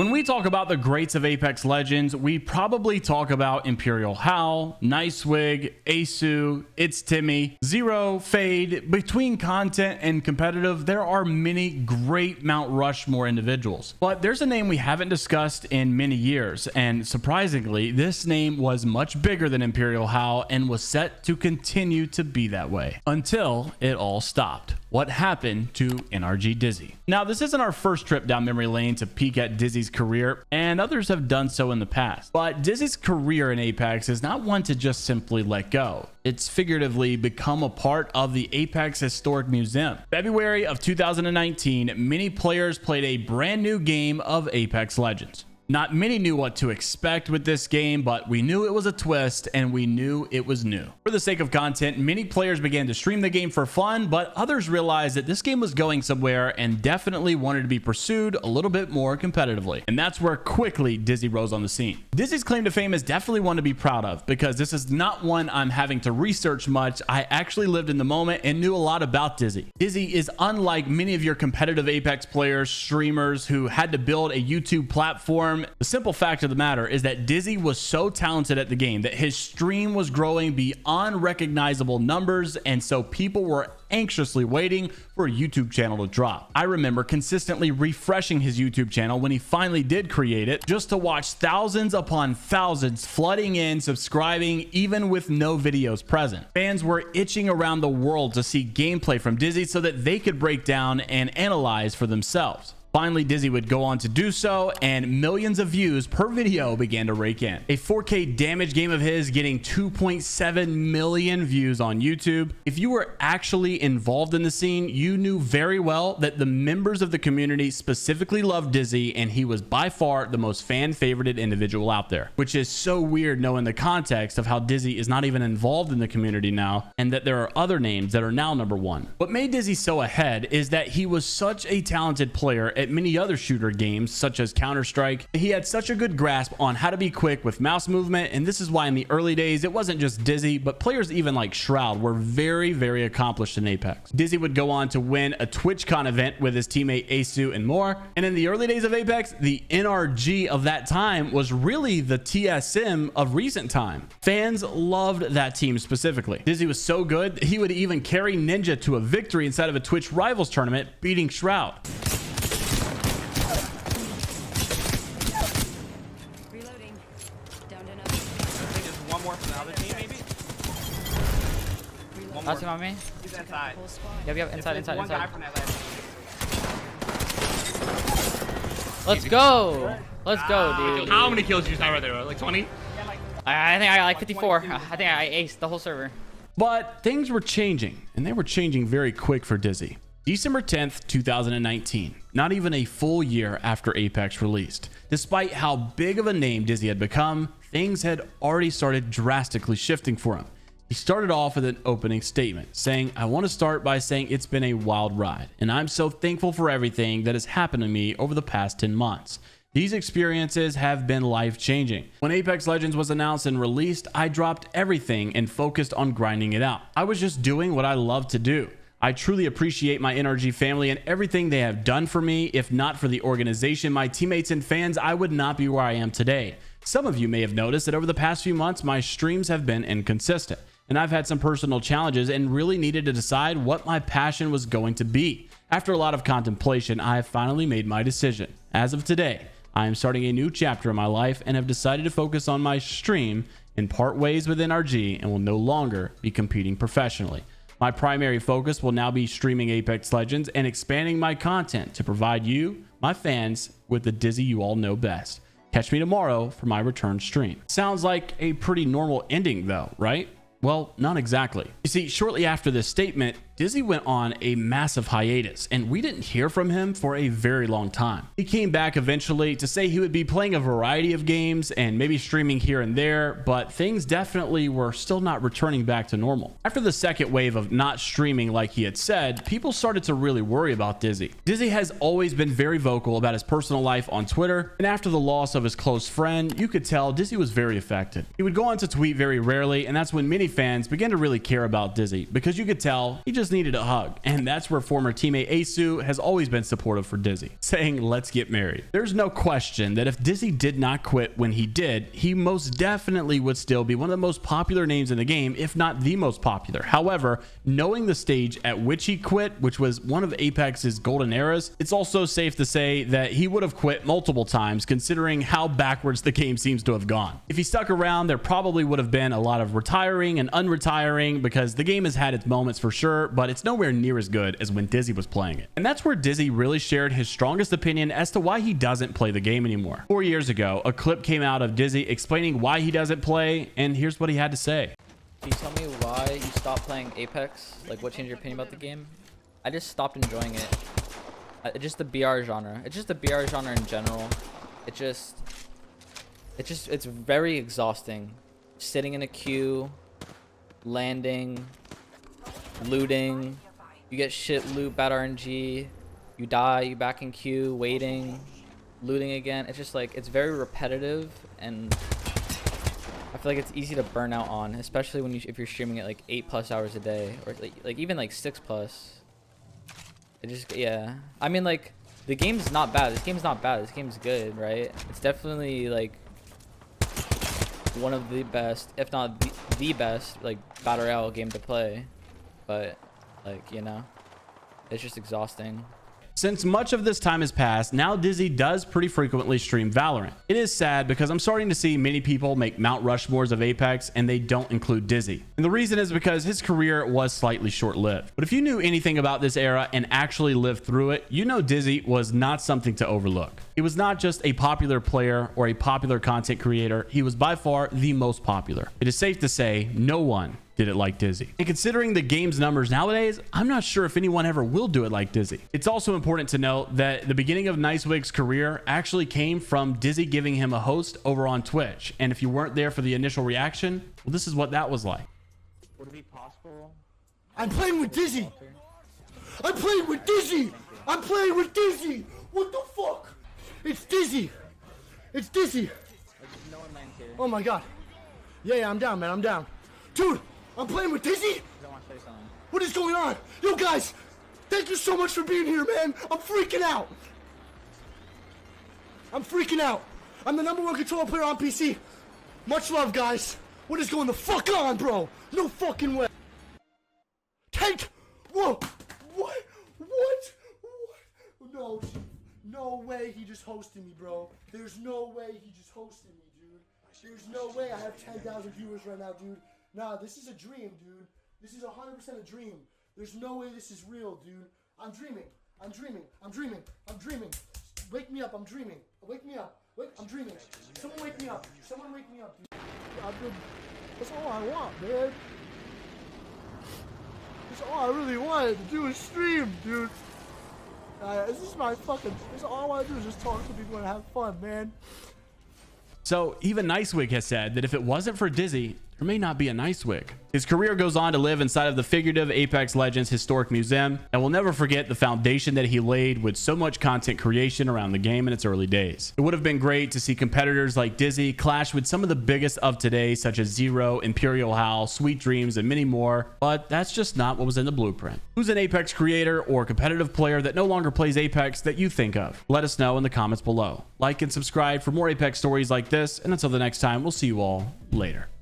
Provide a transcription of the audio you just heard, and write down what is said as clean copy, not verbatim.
When we talk about the greats of Apex Legends, we probably talk about Imperial Hal, Nicewig, Asu, It's Timmy, Zero, Fade. Between content and competitive, there are many great Mount Rushmore individuals. But there's a name we haven't discussed in many years, and surprisingly, this name was much bigger than Imperial Hal and was set to continue to be that way until it all stopped. What happened to NRG Dizzy? Now, this isn't our first trip down memory lane to peek at Dizzy's career, and others have done so in the past. But Dizzy's career in Apex is not one to just simply let go. It's figuratively become a part of the Apex Historic Museum. February of 2019, many players played a brand new game of Apex Legends. Not many knew what to expect with this game, but we knew it was a twist and we knew it was new. For the sake of content, many players began to stream the game for fun, but others realized that this game was going somewhere and definitely wanted to be pursued a little bit more competitively. And that's where quickly Dizzy rose on the scene. Dizzy's claim to fame is definitely one to be proud of, because this is not one I'm having to research much. I actually lived in the moment and knew a lot about Dizzy. Dizzy is unlike many of your competitive Apex players, streamers who had to build a YouTube platform. The simple fact of the matter is that Dizzy was so talented at the game that his stream was growing beyond recognizable numbers, and so people were anxiously waiting for a YouTube channel to drop. I remember consistently refreshing his YouTube channel when he finally did create it, just to watch thousands upon thousands flooding in, subscribing, even with no videos present. Fans were itching around the world to see gameplay from Dizzy so that they could break down and analyze for themselves. Finally, Dizzy would go on to do so, and millions of views per video began to rake in. A 4K damage game of his getting 2.7 million views on YouTube. If you were actually involved in the scene, you knew very well that the members of the community specifically loved Dizzy, and he was by far the most fan-favorited individual out there, which is so weird knowing the context of how Dizzy is not even involved in the community now, and that there are other names that are now number one. What made Dizzy so ahead is that he was such a talented player at many other shooter games such as Counter-Strike. He had such a good grasp on how to be quick with mouse movement, and this is why in the early days it wasn't just Dizzy, but players even like Shroud were very accomplished in Apex. Dizzy would go on to win a TwitchCon event with his teammate Asu and more, and in the early days of Apex, the NRG of that time was really the TSM of recent time. Fans loved that team specifically. Dizzy was so good, he would even carry Ninja to a victory inside of a Twitch Rivals tournament, beating Shroud. Last him on me. He's inside. Yep, inside. One guy from that ledge. Let's go. Let's go, dude. How many kills did you have right there? Like 20? I think I got like 54. I think I aced the whole server. But things were changing, and they were changing very quick for Dizzy. December 10th, 2019, not even a full year after Apex released. Despite how big of a name Dizzy had become, things had already started drastically shifting for him. He started off with an opening statement saying, "I want to start by saying it's been a wild ride, and I'm so thankful for everything that has happened to me over the past 10 months. These experiences have been life-changing. When Apex Legends was announced and released, I dropped everything and focused on grinding it out. I was just doing what I love to do. I truly appreciate my NRG family and everything they have done for me. If not for the organization, my teammates and fans, I would not be where I am today. Some of you may have noticed that over the past few months, my streams have been inconsistent, and I've had some personal challenges and really needed to decide what my passion was going to be. After a lot of contemplation, I have finally made my decision. As of today, I am starting a new chapter in my life and have decided to focus on my stream and part ways with NRG and will no longer be competing professionally. My primary focus will now be streaming Apex Legends and expanding my content to provide you, my fans, with the Dizzy you all know best. Catch me tomorrow for my return stream." Sounds like a pretty normal ending though, right? Well, not exactly. You see, shortly after this statement, Dizzy went on a massive hiatus, and we didn't hear from him for a very long time. He came back eventually to say he would be playing a variety of games and maybe streaming here and there, but things definitely were still not returning back to normal. After the second wave of not streaming like he had said, people started to really worry about Dizzy. Dizzy has always been very vocal about his personal life on Twitter, and after the loss of his close friend, you could tell Dizzy was very affected. He would go on to tweet very rarely, and that's when many fans began to really care about Dizzy because you could tell he just needed a hug. And that's where former teammate Asu has always been supportive for Dizzy, saying, "Let's get married." There's no question that if Dizzy did not quit when he did, he most definitely would still be one of the most popular names in the game, if not the most popular. However, knowing the stage at which he quit, which was one of Apex's golden eras, it's also safe to say that he would have quit multiple times considering how backwards the game seems to have gone. If he stuck around, there probably would have been a lot of retiring and unretiring because the game has had its moments for sure, but it's nowhere near as good as when Dizzy was playing it. And that's where Dizzy really shared his strongest opinion as to why he doesn't play the game anymore. 4 years ago, a clip came out of Dizzy explaining why he doesn't play, and here's what he had to say. Can you tell me why you stopped playing Apex? Like, what changed your opinion about the game? I just stopped enjoying it. Just the BR genre. It's just the BR genre in general. It's very exhausting. Sitting in a queue, landing, looting. You get shit loot, bad RNG. You die, you back in queue, waiting, looting again. It's just like, it's very repetitive, and I feel like it's easy to burn out on, especially when if you're streaming it like 8+ hours a day, or like even like 6+. It just, yeah. I mean, like, the game's not bad. This game's not bad. This game's good, right? It's definitely like one of the best, if not the best, like battle royale game to play. But like, you know, it's just exhausting. Since much of this time has passed, now Dizzy does pretty frequently stream Valorant. It is sad because I'm starting to see many people make Mount Rushmores of Apex and they don't include Dizzy. And the reason is because his career was slightly short-lived. But if you knew anything about this era and actually lived through it, you know Dizzy was not something to overlook. He was not just a popular player or a popular content creator, he was by far the most popular. It is safe to say no one did it like Dizzy. And considering the game's numbers nowadays, I'm not sure if anyone ever will do it like Dizzy. It's also important to note that the beginning of Nicewig's career actually came from Dizzy giving him a host over on Twitch. And if you weren't there for the initial reaction, well, this is what that was like. Would it be possible? I'm playing with Dizzy! I'm playing with Dizzy! I'm playing with Dizzy! What the fuck? It's Dizzy! It's Dizzy! No one lands here. Oh my god. Yeah, I'm down, man. I'm down. Dude! I'm playing with Dizzy? What is going on? Yo, guys! Thank you so much for being here, man! I'm freaking out! I'm freaking out! I'm the #1 controller player on PC. Much love, guys. What is going the fuck on, bro? No fucking way. Tank! Whoa! What? What? No. No way he just hosted me, bro. There's no way he just hosted me, dude. There's no way I have 10,000 viewers right now, dude. Nah, this is a dream, dude. This is 100% a dream. There's no way this is real, dude. I'm dreaming. I'm dreaming. I'm dreaming. I'm dreaming. Wake me up. I'm dreaming. Wake me up. I'm dreaming. Someone wake me up. Someone wake me up, dude. That's all I want, man. That's all I really wanted to do is stream, dude. This is my fucking... This all I want to do is just talk to people and have fun, man. So even Nicewig has said that if it wasn't for Dizzy, there may not be a Nicewig. His career goes on to live inside of the figurative Apex Legends Historic Museum, and we'll never forget the foundation that he laid with so much content creation around the game in its early days. It would have been great to see competitors like Dizzy clash with some of the biggest of today, such as Zero, Imperial Howl, Sweet Dreams, and many more, but that's just not what was in the blueprint. Who's an Apex creator or competitive player that no longer plays Apex that you think of? Let us know in the comments below. Like and subscribe for more Apex stories like this, and until the next time, we'll see you all later.